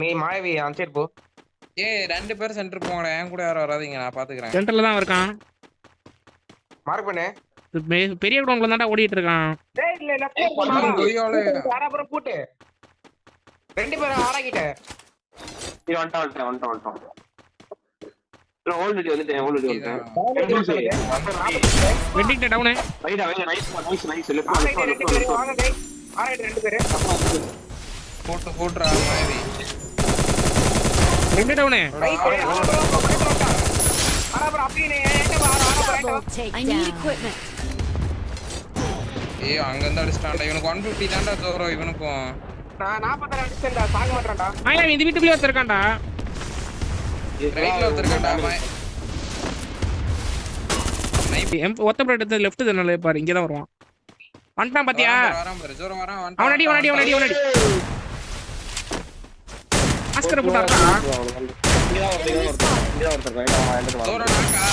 நீ மாயவி அந்த போ. ஏய் ரெண்டு பேரும் சென்டர் போங்கடா. என் கூட யாரும் வராதீங்க, நான் பாத்துக்கிறேன். சென்டர்ல தான் இருக்கான். மார்க் பண்ணு. பெரிய கிரவுண்ட்ல தான்டா ஓடிட்டு இருக்கான். டேய் இல்ல லெஃப்ட் போடா. ஆறாபுரம் போட்டு. ரெண்டு பேரும் ஆறாகிட்ட. இது வந்துட்டான். நான் ஆல்ரெடி வந்துட்டேன். வெட்டிட்ட டவுன். ரைட் நைஸ் லெஃப்ட் வாங்க டேய். ஆறாயிட்ட ரெண்டு பேரு. போட்றா மாயவி. ரெண்டு டவுன். ஆறாபுரம் அப்படியே ஏட்ட வா. ஆறாபுரம் I need equipment. ஏய் அங்க இருந்து அடிச்சான்டா. இவனுக்கு 150 தான்டா ஜோரோ இவனுக்கும். நான் 40 அடிச்சேன்டா. சாக மாட்டேன்டா. ஆயா இந்த வீட்டுக்குள்ள ஒருத்தர் இருக்கான்டா. ரைட்ல ஒருத்தர்க்கடா மாய். ஒத்த பிளேட் எடுத்து லெஃப்ட் தானே பாரு, இங்க தான் வருவான். வந்துட்டான் பாத்தியா? வரான் பாரு ஜோரோ வரான். அவனடி. ஆஸ்கர் போட்டாரா? ஜோரோ நாக்கா.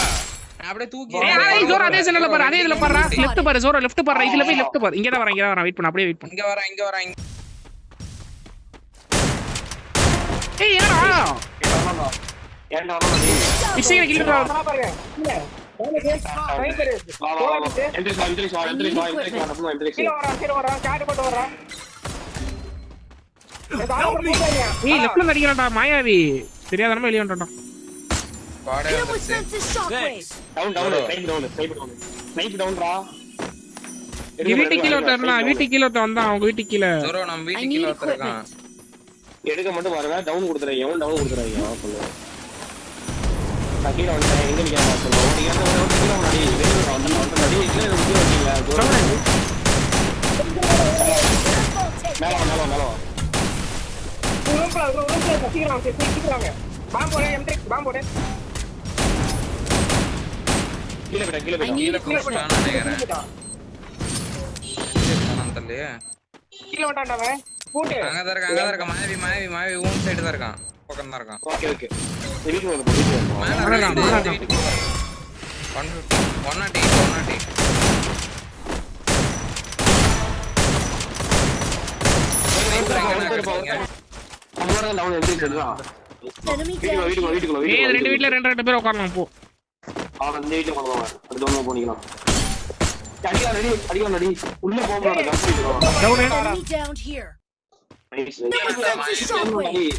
அப்படியே தூக்கி. ஏய் ஜோரோ அதே சென்டர்ல பாரு, அதே இதுல பாருடா. லெஃப்ட் பாரு ஜோரோ, லெஃப்ட் பாரு. இதுல போய் லெஃப்ட் பாரு. இங்க தான் வரான். வெயிட் பண்ணு, அப்படியே வெயிட் பண்ணு. இங்க வரான். ஏய் யாரா? ஏன்டா பிசிங்க கில்லுடா. பாருங்க. இல்ல. கீழ வர சாட் போட்டு வர. ஏய் லெஃப்ட்ல அடிக்கறான்டா மாயாவி. தெரியாதனமா வெளிய வந்துட்டான். Hit with senses shockwave. Down ரா. வீட்டுக்கு கீழ ஒருத்தர்னா, வீட்டுக்கு கீழ ஒருத்தன் வந்தான். அவங்க வீட்டுக்கு கீழ. ஜோரோ நம்ம வீட்டுக்கு கீழ ஒருத்தர் இருக்கான். எடுக்க மட்டும் பாருங்க. டவுன் கொடுத்துறீங்க. டவுன் கொடுத்துறீங்க. சொல்லு. நான் கீழ வந்துட்டேன். எங்க நிக்கறேன் சொல்லுங்க. நீங்க வந்து கீழ முன்னாடி வெளிய வந்து இல்ல இது வரீங்களா? ஜோரோ. மேல. சீக்கிரம் பாம்பு போடு. M3 பாம்பு போடு. கீழ போய். புஷ்டான்னு நினைக்கிறேன். கீழ வந்துட்டான்டா அவன். போட்டு. அங்கதான் இருக்க. மாயவி ஊன் சைடு தான் இருக்கான். பக்கம் தான் இருக்கான். ஓகே. வீட்டுக்கு வந்து மேல வீட்டுக்கு 180. டவுன் எடுத்துடா. Enemy down. வீட்டுக்குள்ள. ஏய் ரெண்டு வீட்ல ரெண்டு பேர் உட்காரலாம் போ. அவன் அந்த வீட்டுக்கு போவான். அடுத்து ஒண்ணு போனிக்கலாம். அடிக்கலாம் ரெடி. உள்ள போக மாட்டேன். Down. Enemy down here. Nice. Hit with senses shockwave.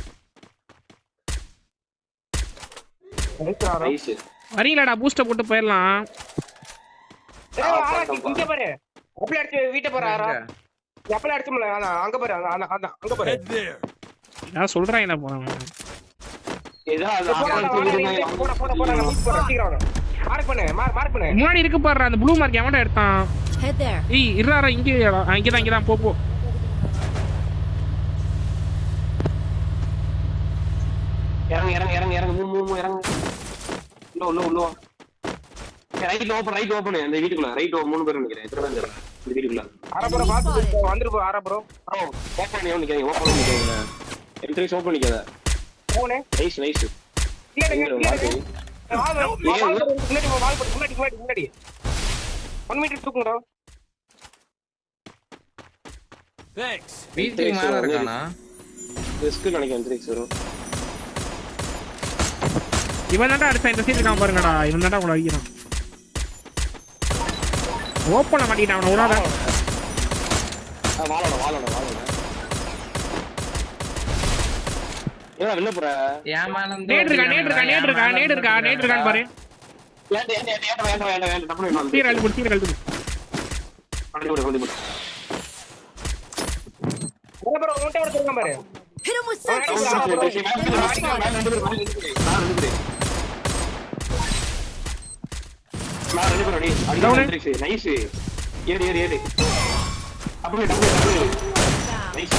Nice. வரீங்களாடா பூஸ்ட் போட்டு போயிரலாம். இங்க பாரு. அப்படியே அடிச்சு வீட்டை போற ஆறா. அப்படியே அடிச்சுல. அங்க பாரு. அங்க பாரு. நான் சொல்றேன் என்ன போறாங்க. ஏதா போட சீக்கிரம் மார்க் பண்ணு. முன்னாடி இருக்கு பாருடா அந்த ப்ளூ மார்க் எவன்டா எடுத்தான்? Head there. ஏய் இருடா இங்க தான் போ. இறங்கு மூ இறங்கு. உள்ள ரைட் ஓபன் அந்த வீட்டுக்குள்ள ரைட் 3 பேர் நிக்கிறேன். எத்தனை பேர் நிக்கிறேன் இந்த வீட்டுக்குள்ள? ஆறாபுரம் பாத்து வந்துரு. ஆறாபுரம் ஓபன் நிக்கிறீங்க. ஓபன் நிக்கிறீங்க. என்ட்ரன்ஸ் ஓபன் நிக்கதா. போனே. நைஸ். முன்னாடி 1 மீட்டர் தூக்குங்கடா. வீட்டுக்கு மேல இருக்கானா? ரிஸ்க் நினைக்கிறேன். ட்ரிக்ஸ் வரும். இவன் தான்டா அடுத்த இந்த சைடு இருக்கான் பாருங்கடா. இவன் தான்டா உள்ள அடிக்கிறான். ஓபன் பண்ணிட்டான் அவன. உடாத. வாளோட. ஏடா வெளிய போற? ஏன் மேல இருந்து நேட் இருக்கான் பாரு. ஏன்டா டப்புனு வந்து. சீரல் புடி. கொண்டு. ஆறாபுரம் ஓட்ட எடுத்துங்க பாரு. Hit him with senses shockwave. Nice. ஏறு. அப்படியே நைஸ்.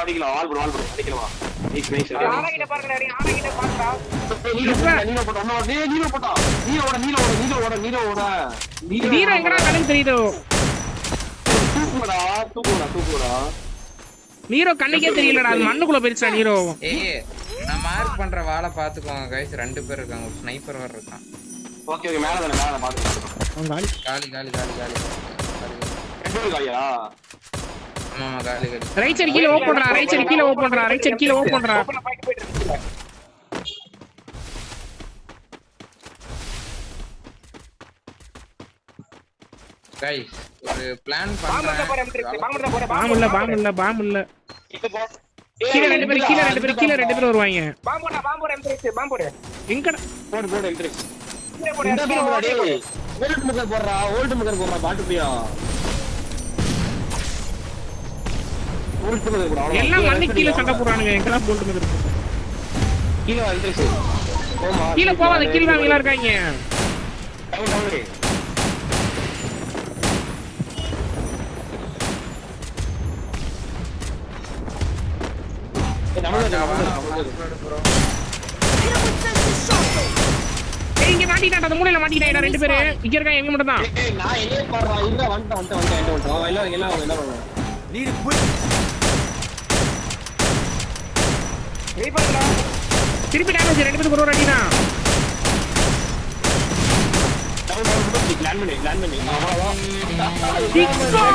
அடிக்கலாம். ஆல் ப்ரோ அடிக்கலாம். நைஸ். ஆறாகிட்ட பாருங்க. ஆறாகிட்ட பாருடா. நீலோ போட்டா. நீரோ எங்கடா கண்ணுக்கு தெரியுதோ? தூக்குடா. நீரோ கண்ணுக்கே தெரியலடா. அது மண்ணுக்குள்ள போயிடுச்சா நீரோ? ஏய் நான் மார்க் பண்ற வாளை பாத்துக்கோங்க गाइस. ரெண்டு பேர் இருக்காங்க. ஒரு ஸ்னைப்பர் வேற இருக்கான். ஓகே மேல பாத்துக்கலாம். காலி. ரெண்டு பேர் காலியா? ஆமா காலி காலி. ரைட் சைடு கீழ ஓப் பண்றா ரைட் சைடு கீழ ஓப் பண்றா ரைட் சைடு கீழ ஓப் பண்றா ஓப்பனா பாயிண்ட் போயிட்டு இருக்கு. கைஸ் ஒரு பிளான் பாம்பு தான் போற பண்றேன். M3 பாம்பு தான் போற பாம் இல்ல இப்ப போ கீழ ரெண்டு பேர் வருவாங்க பாம்பு போற M3 பாம்பு போடு எங்கடா போடு போடு என்ட்ரி கீழ போடு இந்த கீழ போடு போடு. ஓல்ட் முக்கர் போடுறா ஓல்ட் முக்கர் போடுறா பாட்டு பிரியா ஓல்ட் முக்கர் போடுறா எல்லாம் மண்ணு கீழ சண்டை போடுறானுங்க எங்கடா போட்டு இருக்கு கீழ என்ட்ரி ஓமா கீழ போவாத கீழ வாங்கலாம் இருக்காங்க down down Hit him with sensory shockwave. ஏய் இங்க மாட்டிட்டாடா அந்த மூலையில மாட்டிட்டாடா ரெண்டு பேரு இங்க இருக்காங்க எங்க மட்டும் தான் நான் எங்கே போறா இல்ல வந்துட்டேன் எல்லாம் என்ன பண்ணுவாங்க வெயிட் பண்ணுடா. திருப்பி டேமேஜ் ரெண்டு பேருக்கு ஒரு அடி தான் டவுன் டவுன் லேண்ட் பண்ணி அவ்வளவுதான் டிக்கோ